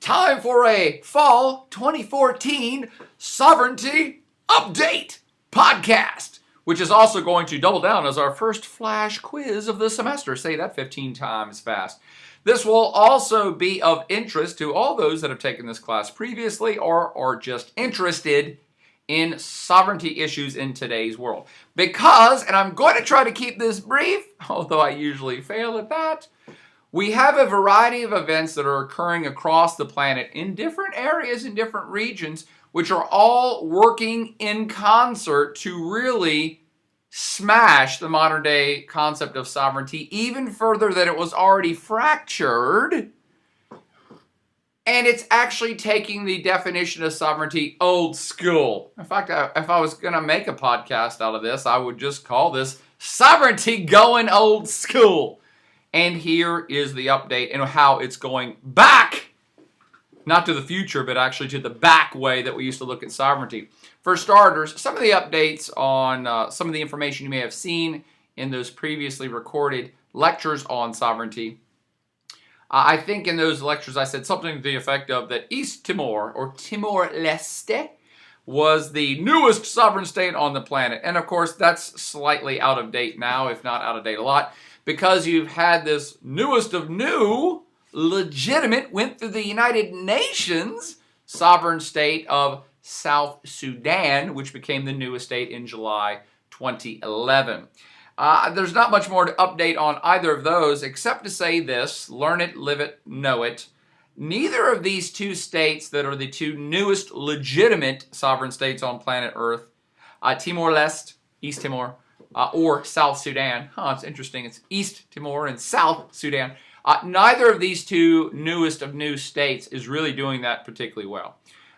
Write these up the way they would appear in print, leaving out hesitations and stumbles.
Time for a fall 2014 sovereignty update podcast, which is also going to double down as our first flash quiz of the semester. Say that 15 times fast. This will also be of interest to all those that have taken this class previously or are just interested in sovereignty issues in today's world. Because, and I'm going to try to keep this brief, although I usually fail at that, we have a variety of events that are occurring across the planet in different areas, in different regions, which are all working in concert to really smash the modern day concept of sovereignty even further than it was already fractured. And it's actually taking the definition of sovereignty old school. In fact, if I was going to make a podcast out of this, I would just call this Sovereignty Going Old School. And here is the update and how it's going back, not to the future, but actually to the back way that we used to look at sovereignty. For starters, some of the updates on some of the information you may have seen in those previously recorded lectures on sovereignty. I think in those lectures I said something to the effect of that East Timor, or Timor-Leste, was the newest sovereign state on the planet. And of course, that's slightly out of date now, if not out of date a lot, because you've had this newest of new, legitimate, went through the United Nations sovereign state of South Sudan, which became the newest state in July 2011. There's not much more to update on either of those, except to say this: learn it, live it, know it. Neither of these two states that are the two newest legitimate sovereign states on planet Earth, Timor-Leste, East Timor, or South Sudan. It's interesting. It's East Timor and South Sudan. Neither of these two newest of new states is really doing that particularly well.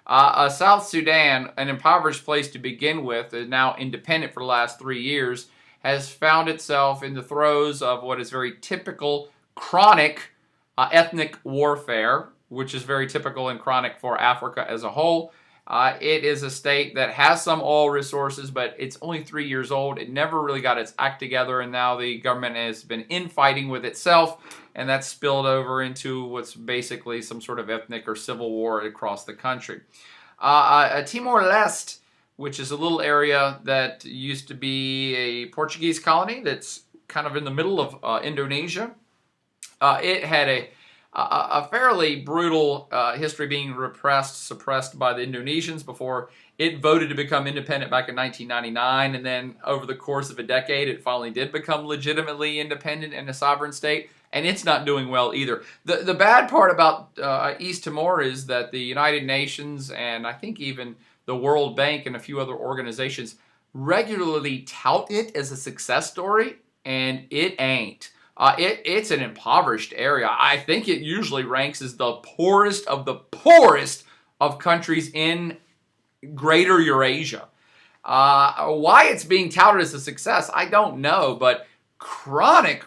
South Sudan, an impoverished place to begin with, is now independent for the last 3 years, has found itself in the throes of what is very typical chronic ethnic warfare, which is very typical and chronic for Africa as a whole. It is a state that has some oil resources, but it's only 3 years old. It never really got its act together, and now the government has been infighting with itself, and that's spilled over into what's basically some sort of ethnic or civil war across the country. Timor-Leste, which is a little area that used to be a Portuguese colony that's kind of in the middle of Indonesia. It had a fairly brutal history, being suppressed by the Indonesians before it voted to become independent back in 1999, and then over the course of a decade it finally did become legitimately independent and a sovereign state, and it's not doing well either. The bad part about East Timor is that the United Nations, and I think even the World Bank and a few other organizations, regularly tout it as a success story, and it ain't. It's an impoverished area. I think it usually ranks as the poorest of countries in Greater Eurasia. Why it's being touted as a success, I don't know, but chronic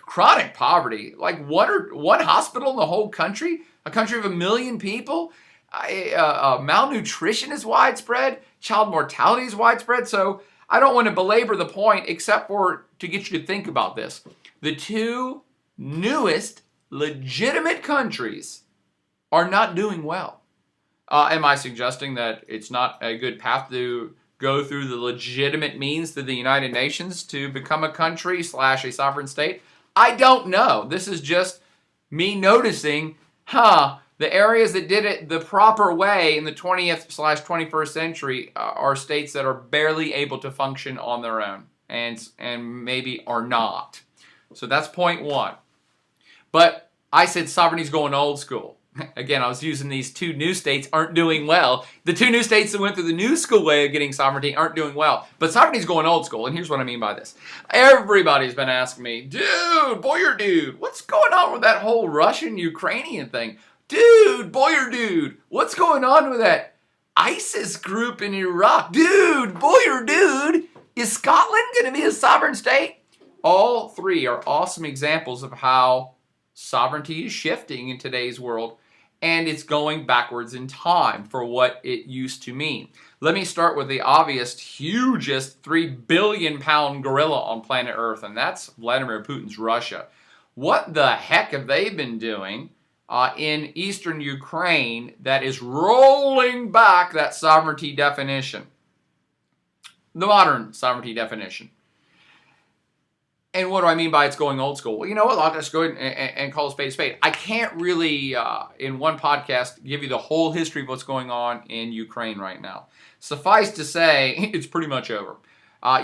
poverty, like one hospital in the whole country, a country of 1 million people, malnutrition is widespread, child mortality is widespread. So I don't want to belabor the point, except for to get you to think about this. The two newest legitimate countries are not doing well. Am I suggesting that it's not a good path to go through the legitimate means to the United Nations to become a country / a sovereign state? I don't know. This is just me noticing, the areas that did it the proper way in the 20th / 21st century are states that are barely able to function on their own and maybe are not. So that's point one. But I said sovereignty's going old school. Again, I was using these two new states aren't doing well. The two new states that went through the new school way of getting sovereignty aren't doing well. But sovereignty's going old school, and here's what I mean by this. Everybody's been asking me, dude, what's going on with that whole Russian-Ukrainian thing? Dude, what's going on with that ISIS group in Iraq? Dude, is Scotland going to be a sovereign state? All three are awesome examples of how sovereignty is shifting in today's world, and it's going backwards in time for what it used to mean. Let me start with the obvious, hugest 3 billion pound gorilla on planet Earth, and that's Vladimir Putin's Russia. What the heck have they been doing in eastern Ukraine that is rolling back that sovereignty definition, the modern sovereignty definition. And what do I mean by it's going old school? Well, you know what? I'll just go ahead and call a spade a spade. I can't really, in one podcast, give you the whole history of what's going on in Ukraine right now. Suffice to say, it's pretty much over.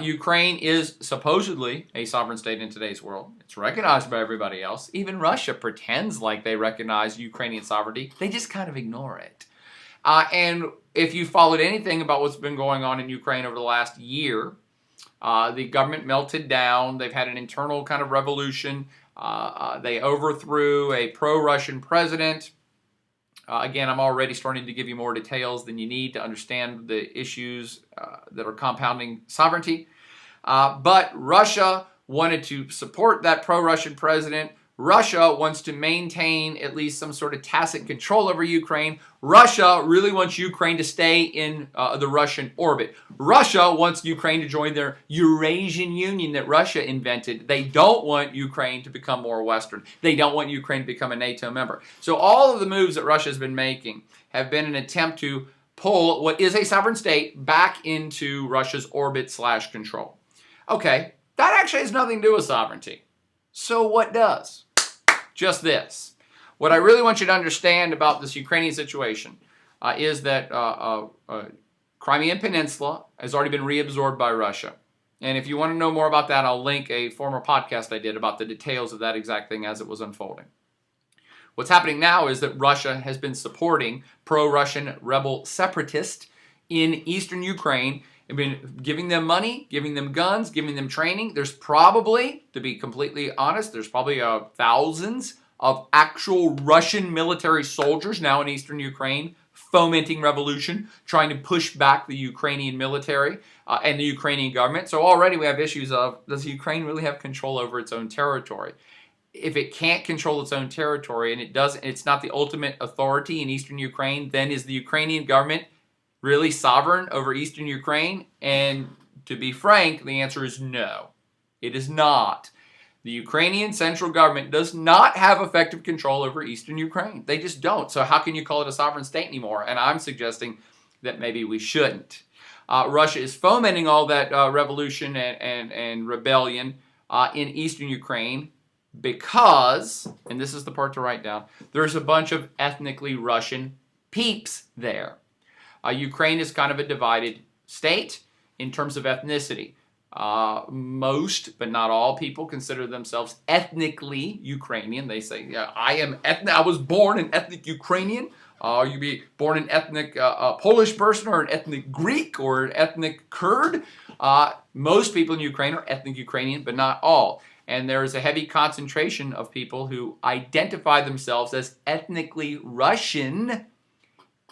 Ukraine is supposedly a sovereign state in today's world. It's recognized by everybody else. Even Russia pretends like they recognize Ukrainian sovereignty. They just kind of ignore it. And if you followed anything about what's been going on in Ukraine over the last year, the government melted down. They've had an internal kind of revolution. They overthrew a pro-Russian president. Again, I'm already starting to give you more details than you need to understand the issues that are compounding sovereignty. But Russia wanted to support that pro-Russian president. Russia wants to maintain at least some sort of tacit control over Ukraine. Russia really wants Ukraine to stay in the Russian orbit. Russia wants Ukraine to join their Eurasian Union that Russia invented. They don't want Ukraine to become more Western. They don't want Ukraine to become a NATO member. So all of the moves that Russia has been making have been an attempt to pull what is a sovereign state back into Russia's orbit/control. Okay, that actually has nothing to do with sovereignty. So what does? Just this. What I really want you to understand about this Ukrainian situation is that Crimean Peninsula has already been reabsorbed by Russia. And if you want to know more about that, I'll link a former podcast I did about the details of that exact thing as it was unfolding. What's happening now is that Russia has been supporting pro-Russian rebel separatists in eastern Ukraine. They've been giving them money, giving them guns, giving them training. There's probably, to be completely honest, there's probably thousands of actual Russian military soldiers now in eastern Ukraine fomenting revolution, trying to push back the Ukrainian military and the Ukrainian government. So already we have issues of, does Ukraine really have control over its own territory? If it can't control its own territory and it's not the ultimate authority in eastern Ukraine, then is the Ukrainian government really sovereign over eastern Ukraine? And to be frank, the answer is no. It is not. The Ukrainian central government does not have effective control over eastern Ukraine. They just don't. So how can you call it a sovereign state anymore? And I'm suggesting that maybe we shouldn't. Russia is fomenting all that revolution and rebellion in eastern Ukraine because, and this is the part to write down, there's a bunch of ethnically Russian peeps there. Ukraine is kind of a divided state in terms of ethnicity. Most, but not all people consider themselves ethnically Ukrainian. They say, yeah, I was born an ethnic Ukrainian. You be born an ethnic Polish person or an ethnic Greek or an ethnic Kurd. Most people in Ukraine are ethnic Ukrainian, but not all. And there is a heavy concentration of people who identify themselves as ethnically Russian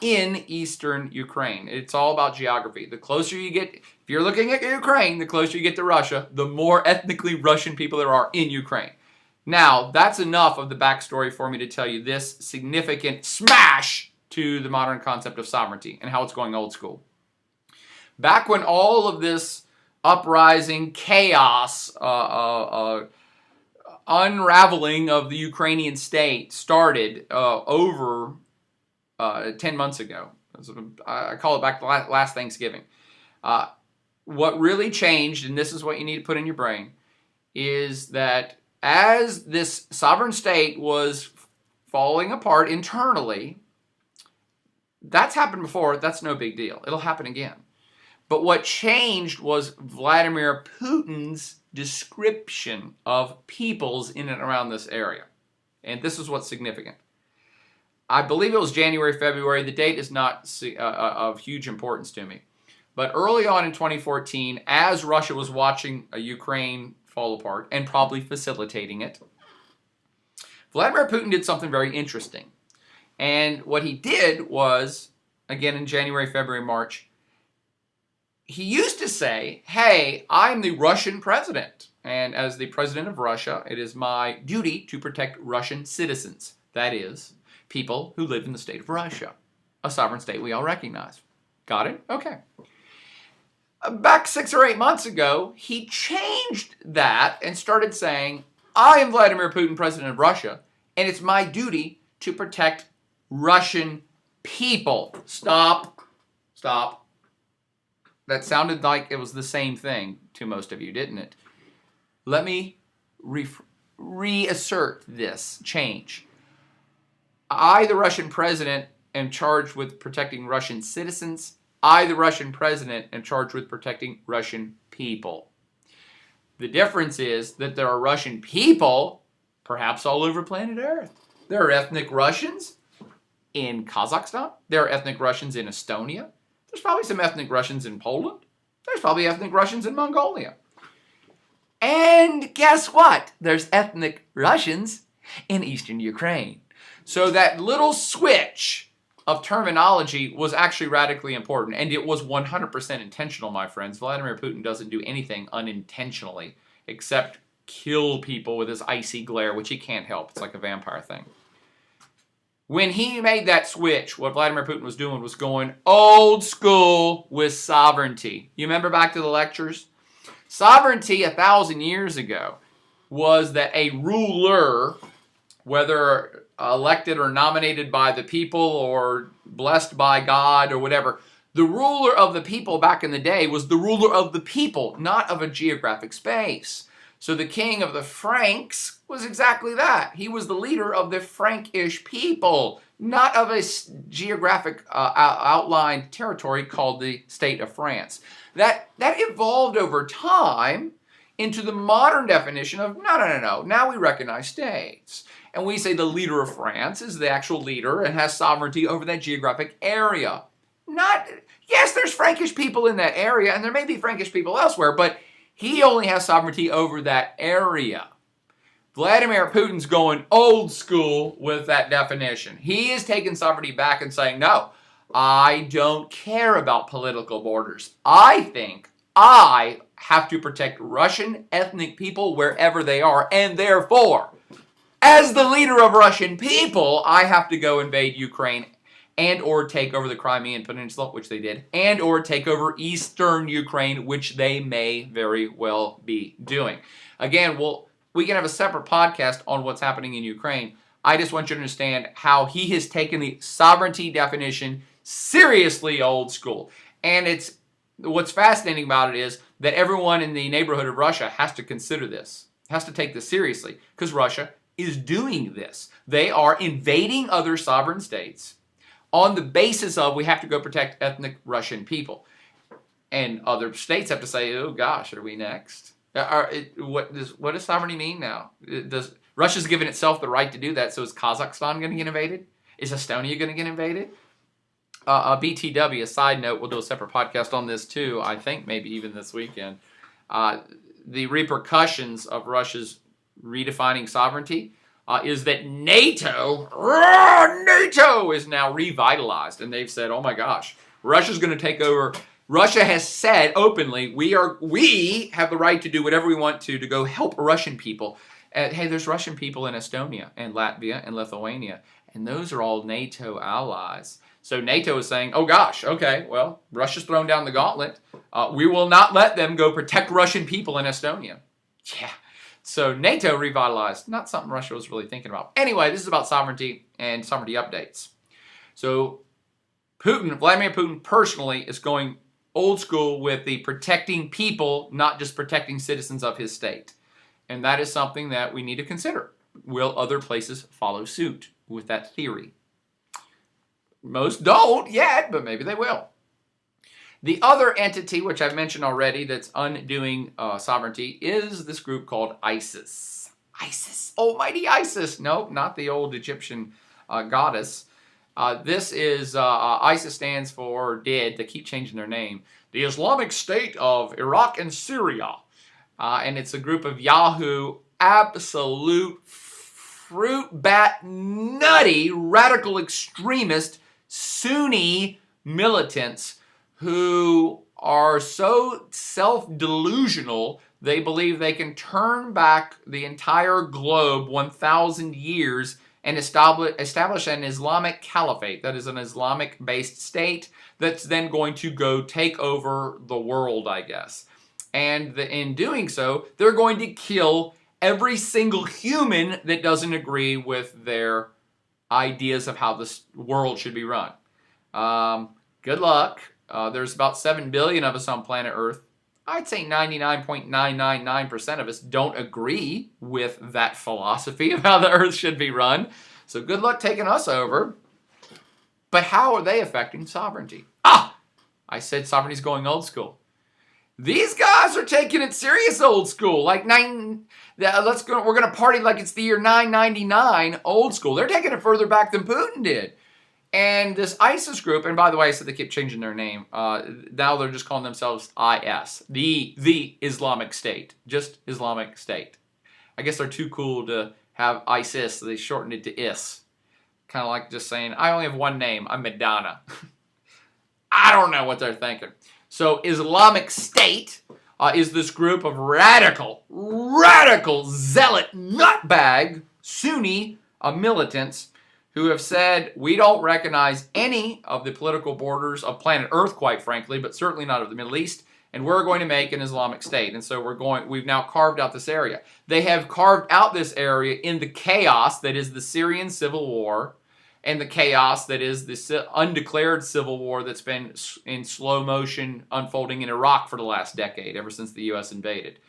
in eastern Ukraine. It's all about geography. The closer you get, if you're looking at Ukraine, the closer you get to Russia, the more ethnically Russian people there are in Ukraine. Now, that's enough of the backstory for me to tell you this significant smash to the modern concept of sovereignty and how it's going old school. Back when all of this uprising, chaos, unraveling of the Ukrainian state started over 10 months ago. I call it back to last Thanksgiving. What really changed, and this is what you need to put in your brain, is that as this sovereign state was falling apart internally, that's happened before, that's no big deal. It'll happen again. But what changed was Vladimir Putin's description of peoples in and around this area. And this is what's significant. I believe it was January, February. The date is not of huge importance to me. But early on in 2014, as Russia was watching Ukraine fall apart and probably facilitating it, Vladimir Putin did something very interesting. And what he did was, again in January, February, March, he used to say, hey, I'm the Russian president. And as the president of Russia, it is my duty to protect Russian citizens. That is, people who live in the state of Russia, a sovereign state we all recognize. Got it? Okay. Back 6 or 8 months ago, he changed that and started saying, I am Vladimir Putin, president of Russia, and it's my duty to protect Russian people. Stop. That sounded like it was the same thing to most of you, didn't it? Let me reassert this change. I, the Russian president, am charged with protecting Russian citizens. I, the Russian president, am charged with protecting Russian people. The difference is that there are Russian people, perhaps all over planet Earth. There are ethnic Russians in Kazakhstan. There are ethnic Russians in Estonia. There's probably some ethnic Russians in Poland. There's probably ethnic Russians in Mongolia. And guess what? There's ethnic Russians in eastern Ukraine. So that little switch of terminology was actually radically important, and it was 100% intentional, my friends. Vladimir Putin doesn't do anything unintentionally except kill people with his icy glare, which he can't help. It's like a vampire thing. When he made that switch, what Vladimir Putin was doing was going old school with sovereignty. You remember back to the lectures? Sovereignty 1,000 years ago was that a ruler, whether elected or nominated by the people or blessed by God or whatever, the ruler of the people back in the day was the ruler of the people, not of a geographic space. So the king of the Franks was exactly that. He was the leader of the Frankish people, not of a geographic outlined territory called the state of France. That evolved over time into the modern definition of no. Now we recognize states. And we say the leader of France is the actual leader and has sovereignty over that geographic area. Yes, there's Frankish people in that area, and there may be Frankish people elsewhere, but he only has sovereignty over that area. Vladimir Putin's going old school with that definition. He is taking sovereignty back and saying, no, I don't care about political borders. I think I have to protect Russian ethnic people wherever they are, and therefore, as the leader of Russian people, I have to go invade Ukraine and or take over the Crimean Peninsula, which they did, and or take over eastern Ukraine, which they may very well be doing. Again, we can have a separate podcast on what's happening in Ukraine. I just want you to understand how he has taken the sovereignty definition seriously old school. And what's fascinating about it is that everyone in the neighborhood of Russia has to consider this, has to take this seriously, because Russia is doing this. They are invading other sovereign states on the basis of we have to go protect ethnic Russian people. And other states have to say, oh gosh, are we next? What does sovereignty mean now? Russia's given itself the right to do that, so is Kazakhstan going to get invaded? Is Estonia going to get invaded? BTW, a side note, we'll do a separate podcast on this too, I think maybe even this weekend. The repercussions of Russia's redefining sovereignty is that NATO is now revitalized, and they've said, oh my gosh, Russia's going to take over. Russia has said openly, we have the right to do whatever we want to go help Russian people. Hey, there's Russian people in Estonia and Latvia and Lithuania, and those are all NATO allies. So NATO is saying, oh gosh, okay, well, Russia's thrown down the gauntlet. We will not let them go protect Russian people in Estonia. Yeah. So NATO revitalized, not something Russia was really thinking about. Anyway, this is about sovereignty and sovereignty updates. So Vladimir Putin personally is going old school with the protecting people, not just protecting citizens of his state. And that is something that we need to consider. Will other places follow suit with that theory? Most don't yet, but maybe they will. The other entity, which I've mentioned already, that's undoing sovereignty is this group called ISIS. ISIS, almighty ISIS. Nope, not the old Egyptian goddess. This is, ISIS stands for, they keep changing their name, the Islamic State of Iraq and Syria. And it's a group of Yahoo, absolute fruit bat nutty, radical extremist, Sunni militants who are so self-delusional they believe they can turn back the entire globe 1,000 years and establish an Islamic caliphate, that is an Islamic-based state that's then going to go take over the world, I guess. And in doing so, they're going to kill every single human that doesn't agree with their ideas of how this world should be run. Good luck. There's about 7 billion of us on planet Earth. I'd say 99.999% of us don't agree with that philosophy of how the Earth should be run. So good luck taking us over. But how are they affecting sovereignty? I said sovereignty is going old school. These guys are taking it serious old school. Like we're going to party like it's the year 999 old school. They're taking it further back than Putin did. And this ISIS group, and by the way, I said they keep changing their name. Now they're just calling themselves IS, the Islamic State, just Islamic State. I guess they're too cool to have ISIS, so they shortened it to IS. Kind of like just saying, I only have one name, I'm Madonna. I don't know what they're thinking. So Islamic State is this group of radical zealot nutbag Sunni militants who have said, we don't recognize any of the political borders of planet Earth, quite frankly, but certainly not of the Middle East, and we're going to make an Islamic State. And so we've now carved out this area. They have carved out this area in the chaos that is the Syrian civil war and the chaos that is the undeclared civil war that's been in slow motion unfolding in Iraq for the last decade, ever since the U.S. invaded.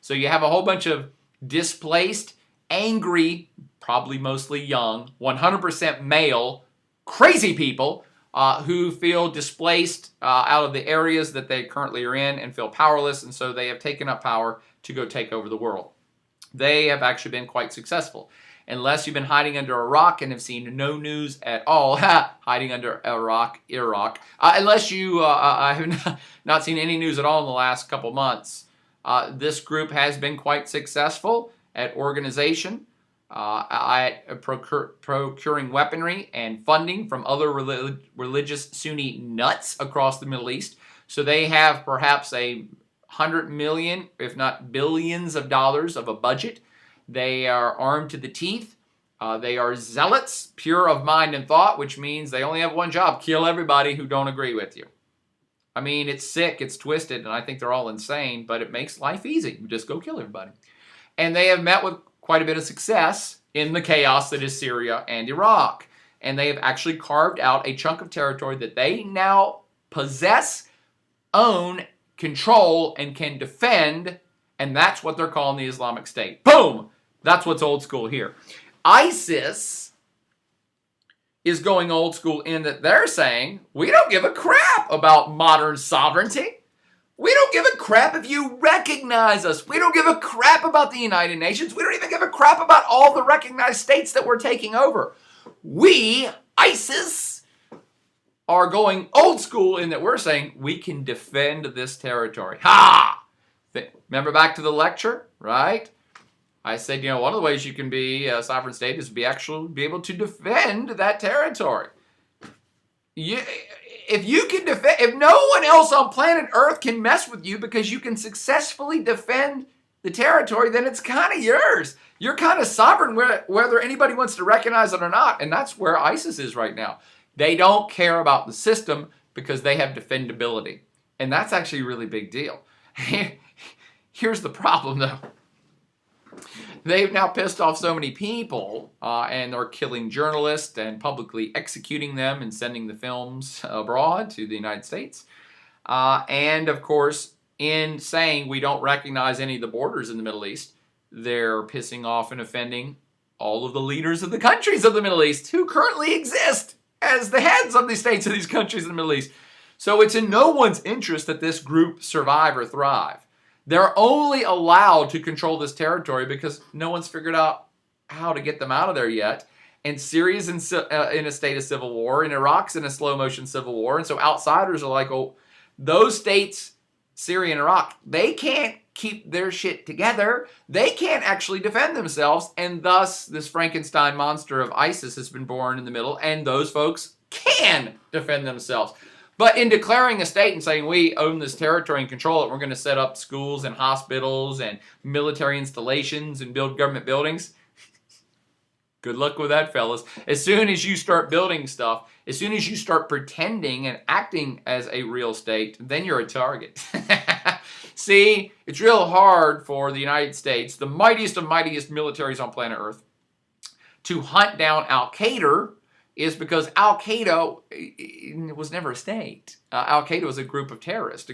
So you have a whole bunch of displaced, angry, probably mostly young, 100% male, crazy people who feel displaced out of the areas that they currently are in and feel powerless, and so they have taken up power to go take over the world. They have actually been quite successful. Unless you've been hiding under a rock and have seen no news at all, hiding under Iraq. Unless you have not seen any news at all in the last couple months, this group has been quite successful at organization, at procuring weaponry and funding from other religious Sunni nuts across the Middle East. So they have perhaps $100 million, if not billions of dollars of a budget. They are armed to the teeth. They are zealots, pure of mind and thought, which means they only have one job: kill everybody who don't agree with you. I mean, it's sick, it's twisted, and I think they're all insane, but it makes life easy. You just go kill everybody. And they have met with quite a bit of success in the chaos that is Syria and Iraq. And they have actually carved out a chunk of territory that they now possess, own, control, and can defend, and that's what they're calling the Islamic State. Boom! That's what's old school here. ISIS is going old school in that they're saying, we don't give a crap about modern sovereignty. We don't give a crap if you recognize us. We don't give a crap about the United Nations. We don't even give a crap about all the recognized states that we're taking over. We, ISIS, are going old school in that we're saying we can defend this territory. Ha! Remember back to the lecture, right? I said, one of the ways you can be a sovereign state is be able to defend that territory. If you can defend, if no one else on planet Earth can mess with you because you can successfully defend the territory, then it's kind of yours. You're kind of sovereign whether anybody wants to recognize it or not. And that's where ISIS is right now. They don't care about the system because they have defendability. And that's actually a really big deal. Here's the problem, though. They've now pissed off so many people and are killing journalists and publicly executing them and sending the films abroad to the United States. And, of course, in saying we don't recognize any of the borders in the Middle East, they're pissing off and offending all of the leaders of the countries of the Middle East who currently exist as the heads of the states of these countries in the Middle East. So it's in no one's interest that this group survive or thrive. They're only allowed to control this territory because no one's figured out how to get them out of there yet. And Syria's in a state of civil war, and Iraq's in a slow-motion civil war. And so outsiders are like, oh, those states, Syria and Iraq, they can't keep their shit together. They can't actually defend themselves. And thus, this Frankenstein monster of ISIS has been born in the middle, and those folks can defend themselves. But in declaring a state and saying we own this territory and control it, we're going to set up schools and hospitals and military installations and build government buildings. Good luck with that, fellas. As soon as you start building stuff, as soon as you start pretending and acting as a real state, then you're a target. See, it's real hard for the United States, the mightiest of mightiest militaries on planet Earth, to hunt down Al-Qaeda is because Al-Qaeda was never a state. Al-Qaeda was a group of terrorists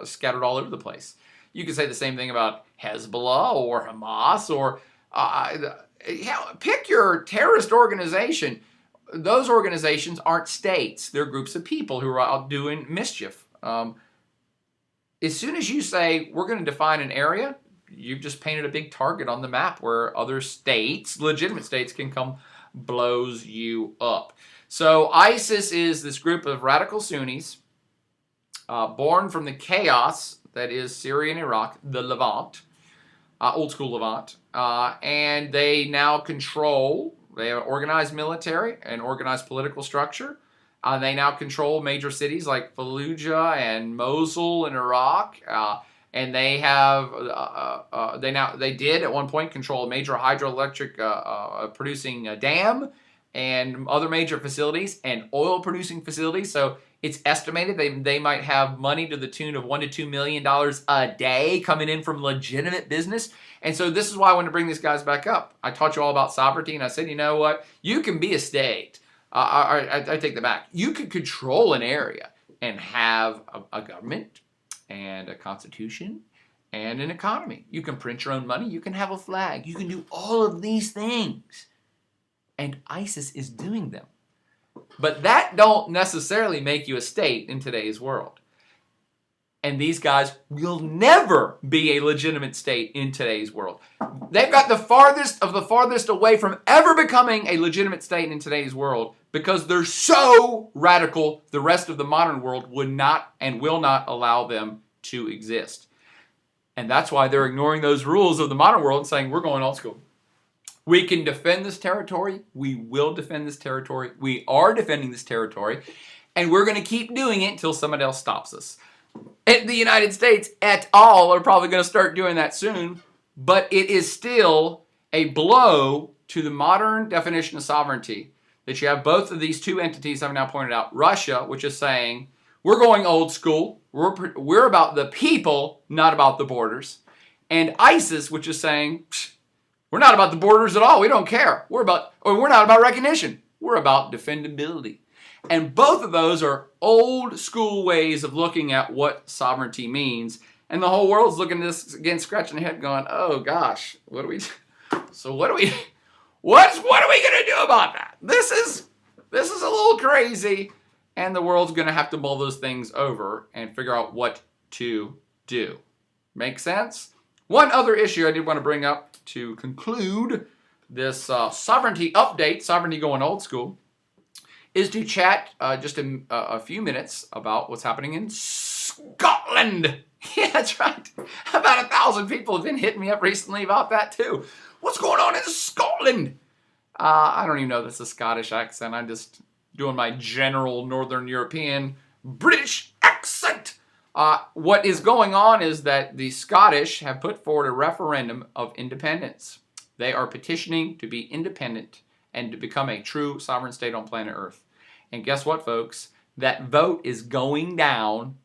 scattered all over the place. You could say the same thing about Hezbollah or Hamas or pick your terrorist organization. Those organizations aren't states. They're groups of people who are out doing mischief. As soon as you say, we're going to define an area, you've just painted a big target on the map where other states, legitimate states, can come blows you up. So ISIS is this group of radical Sunnis born from the chaos that is Syria and Iraq, the Levant, old school Levant, and they now control, they have an organized military, an organized political structure. They now control major cities like Fallujah and Mosul in Iraq, and they have they did at one point control a major hydroelectric producing dam and other major facilities and oil producing facilities. So it's estimated they might have money to the tune of $1 to $2 million a day coming in from legitimate business. And so this is why I want to bring these guys back up. I taught you all about sovereignty, and I said, you know what? You can be a state. I take that back. You could control an area and have a government and a constitution and an economy. You can print your own money. You can have a flag. You can do all of these things. And ISIS is doing them. But that don't necessarily make you a state in today's world. And these guys will never be a legitimate state in today's world. They've got the farthest away from ever becoming a legitimate state in today's world because they're so radical, the rest of the modern world would not and will not allow them to exist. And that's why they're ignoring those rules of the modern world and saying, we're going old school. We can defend this territory. We will defend this territory. We are defending this territory. And we're going to keep doing it until somebody else stops us. The United States et al. Are probably going to start doing that soon. But it is still a blow to the modern definition of sovereignty that you have both of these two entities I've now pointed out. Russia, which is saying, we're going old school. We're about the people, not about the borders. And ISIS, which is saying, we're not about the borders at all. We don't care. We're not about recognition. We're about defendability. And both of those are old school ways of looking at what sovereignty means. And the whole world's looking at this again, scratching their head going, oh gosh, what are we going to do about that? This is a little crazy. And the world's going to have to mull those things over and figure out what to do. Make sense? One other issue I did want to bring up to conclude this sovereignty update, sovereignty going old school, is to chat just a few minutes about what's happening in Scotland. Yeah, that's right. About 1,000 people have been hitting me up recently about that too. What's going on in Scotland? I don't even know if that's a Scottish accent. I'm just doing my general Northern European British accent. What is going on is that the Scottish have put forward a referendum of independence. They are petitioning to be independent and to become a true sovereign state on planet Earth. And guess what, folks? That vote is going down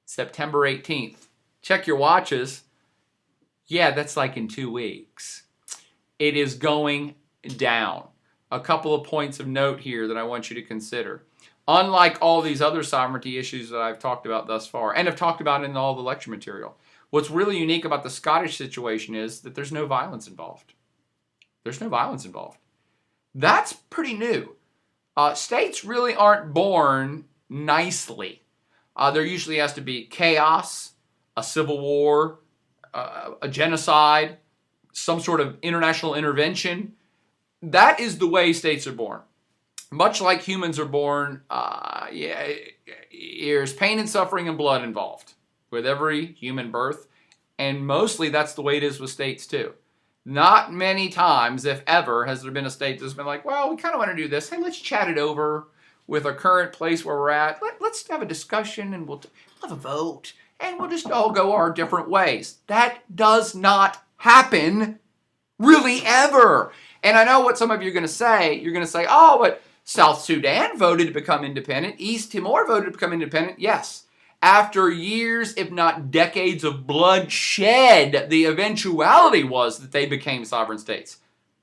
September 18th. Check your watches. Yeah, that's like in 2 weeks. It is going down. A couple of points of note here that I want you to consider. Unlike all these other sovereignty issues that I've talked about thus far, and have talked about in all the lecture material, what's really unique about the Scottish situation is that there's no violence involved. There's no violence involved. That's pretty new. States really aren't born nicely. There usually has to be chaos, a civil war, a genocide, some sort of international intervention. That is the way states are born. Much like humans are born, there's pain and suffering and blood involved with every human birth. And mostly that's the way it is with states too. Not many times, if ever, has there been a state that's been like, well, we kind of want to do this. Hey, let's chat it over with our current place where we're at. Let's have a discussion and we'll have a vote. And we'll just all go our different ways. That does not happen really ever. And I know what some of you are going to say. You're going to say, oh, but South Sudan voted to become independent. East Timor voted to become independent. Yes. After years, if not decades of bloodshed, the eventuality was that they became sovereign states.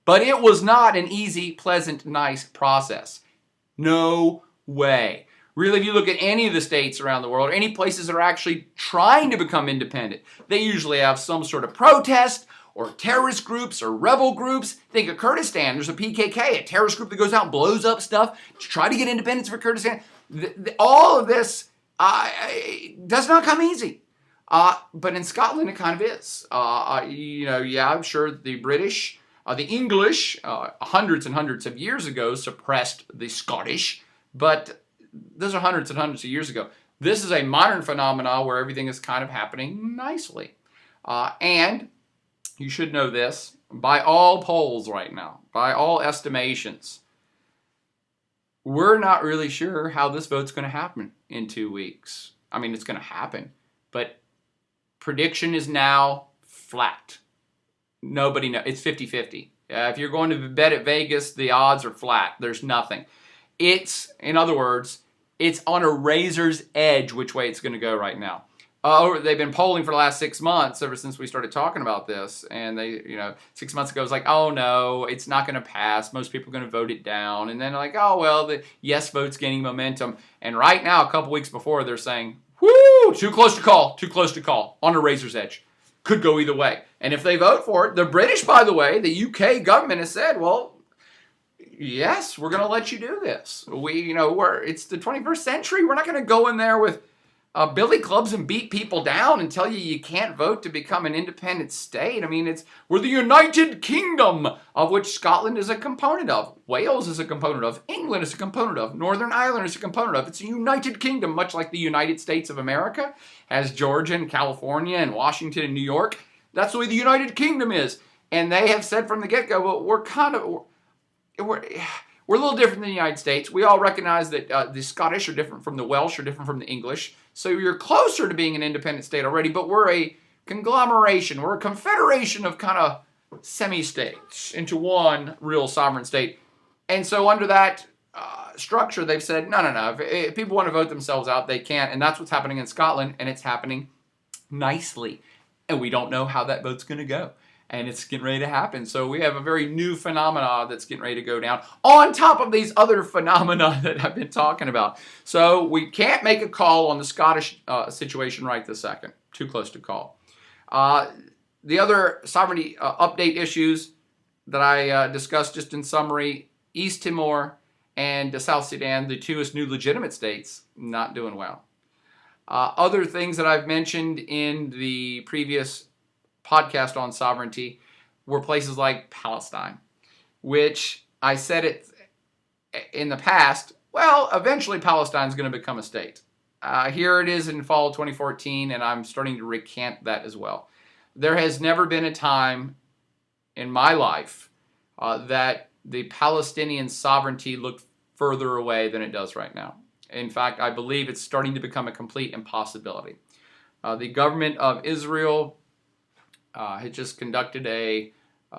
But it was not an easy, pleasant, nice process. No way. Really, if you look at any of the states around the world, or any places that are actually trying to become independent, they usually have some sort of protest, or terrorist groups, or rebel groups. Think of Kurdistan. There's a PKK, a terrorist group that goes out and blows up stuff to try to get independence for Kurdistan. All of this does not come easy. But in Scotland, it kind of is. I'm sure the British, the English, hundreds and hundreds of years ago suppressed the Scottish, but those are hundreds and hundreds of years ago. This is a modern phenomenon where everything is kind of happening nicely. And you should know this, by all polls right now, by all estimations, we're not really sure how this vote's going to happen in 2 weeks. I mean, it's going to happen, but prediction is now flat. Nobody knows. It's 50-50. If you're going to bet at Vegas, the odds are flat. There's nothing. It's, in other words, it's on a razor's edge which way it's going to go right now. They've been polling for the last 6 months, ever since we started talking about this. And they, 6 months ago, it was like, oh no, it's not going to pass. Most people are going to vote it down. And then like, oh well, the yes vote's gaining momentum. And right now, a couple weeks before, they're saying, whoo, too close to call, on a razor's edge. Could go either way. And if they vote for it, the British, by the way, the UK government has said, well, yes, we're going to let you do this. It's the 21st century. We're not going to go in there with billy clubs and beat people down and tell you can't vote to become an independent state. I mean, we're the United Kingdom, of which Scotland is a component of. Wales is a component of. England is a component of. Northern Ireland is a component of. It's a United Kingdom, much like the United States of America has Georgia and California and Washington and New York. That's the way the United Kingdom is. And they have said from the get-go, well, we're a little different than the United States. We all recognize that the Scottish are different from the Welsh, are different from the English. So you're closer to being an independent state already, but we're a conglomeration. We're a confederation of kind of semi-states into one real sovereign state. And so under that structure, they've said, no. If people want to vote themselves out, they can. And that's what's happening in Scotland, and it's happening nicely. And we don't know how that vote's going to go. And it's getting ready to happen. So we have a very new phenomena that's getting ready to go down on top of these other phenomena that I've been talking about. So we can't make a call on the Scottish situation right this second. Too close to call. The other sovereignty update issues that I discussed just in summary, East Timor and South Sudan, the two new legitimate states, not doing well. Other things that I've mentioned in the previous podcast on sovereignty were places like Palestine, which I said it in the past, well, eventually Palestine's going to become a state. Here it is in fall 2014, and I'm starting to recant that as well. There has never been a time in my life that the Palestinian sovereignty looked further away than it does right now. In fact, I believe it's starting to become a complete impossibility. The government of Israel had just conducted a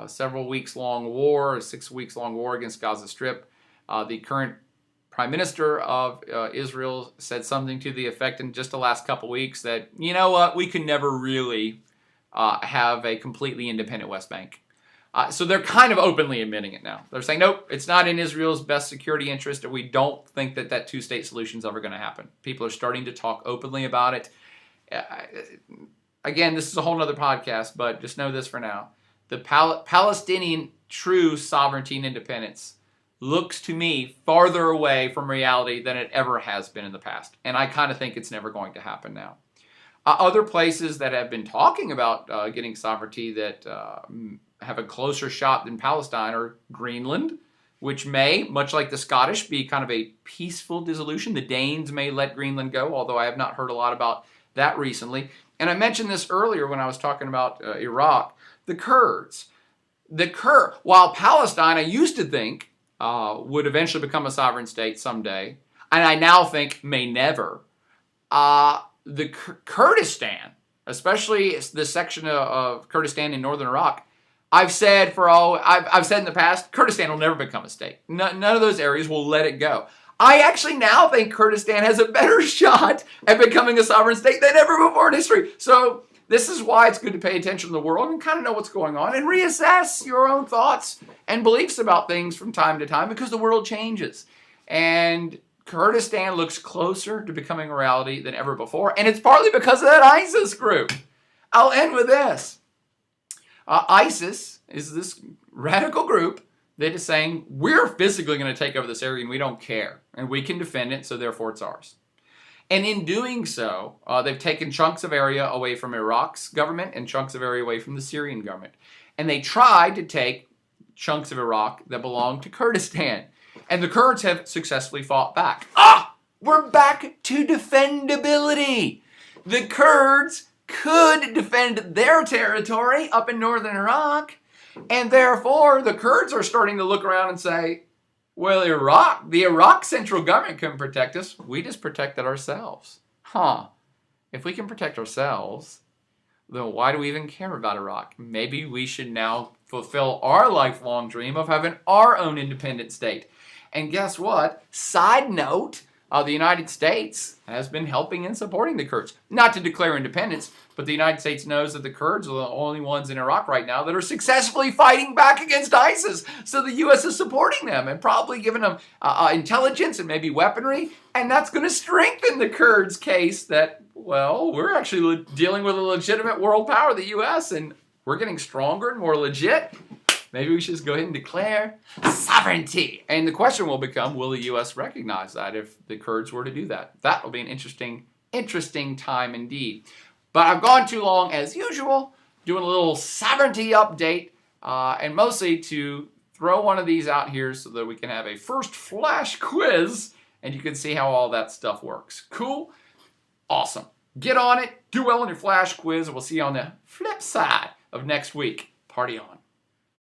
several weeks long war, a 6 weeks long war against Gaza Strip. The current Prime Minister of Israel said something to the effect in just the last couple weeks that, you know what, we can never really have a completely independent West Bank. So they're kind of openly admitting it now. They're saying, nope, it's not in Israel's best security interest, and we don't think that two-state solution is ever going to happen. People are starting to talk openly about it. Again, this is a whole other podcast, but just know this for now. The Palestinian true sovereignty and independence looks to me farther away from reality than it ever has been in the past. And I kind of think it's never going to happen now. Other places that have been talking about getting sovereignty that have a closer shot than Palestine are Greenland, which may, much like the Scottish, be kind of a peaceful dissolution. The Danes may let Greenland go, although I have not heard a lot about that recently. And I mentioned this earlier when I was talking about Iraq. The Kurds. While Palestine, I used to think, would eventually become a sovereign state someday, and I now think may never. The Kurdistan, especially the section of Kurdistan in northern Iraq, I've said in the past, Kurdistan will never become a state. None of those areas will let it go. I actually now think Kurdistan has a better shot at becoming a sovereign state than ever before in history. So This is why it's good to pay attention to the world and kind of know what's going on and reassess your own thoughts and beliefs about things from time to time, because the world changes. And Kurdistan looks closer to becoming a reality than ever before, and it's partly because of that ISIS group. I'll end with this. ISIS is this radical group that is saying, we're physically going to take over this area and we don't care, and we can defend it, so therefore it's ours. And in doing so, they've taken chunks of area away from Iraq's government and chunks of area away from the Syrian government. And they tried to take chunks of Iraq that belong to Kurdistan. And the Kurds have successfully fought back. We're back to defendability. The Kurds could defend their territory up in northern Iraq. And therefore, the Kurds are starting to look around and say, well, the Iraq central government couldn't protect us. We just protected ourselves. If we can protect ourselves, then why do we even care about Iraq? Maybe we should now fulfill our lifelong dream of having our own independent state. And guess what? Side note, the United States has been helping and supporting the Kurds. Not to declare independence, but the United States knows that the Kurds are the only ones in Iraq right now that are successfully fighting back against ISIS. So the U.S. is supporting them and probably giving them intelligence and maybe weaponry. And that's going to strengthen the Kurds' case that, well, we're actually dealing with a legitimate world power, the U.S., and we're getting stronger and more legit. Maybe we should just go ahead and declare sovereignty. And the question will become, will the U.S. recognize that if the Kurds were to do that? That will be an interesting time indeed. But I've gone too long, as usual, doing a little sovereignty update, and mostly to throw one of these out here so that we can have a first flash quiz, and you can see how all that stuff works. Cool? Awesome. Get on it. Do well on your flash quiz, and we'll see you on the flip side of next week. Party on.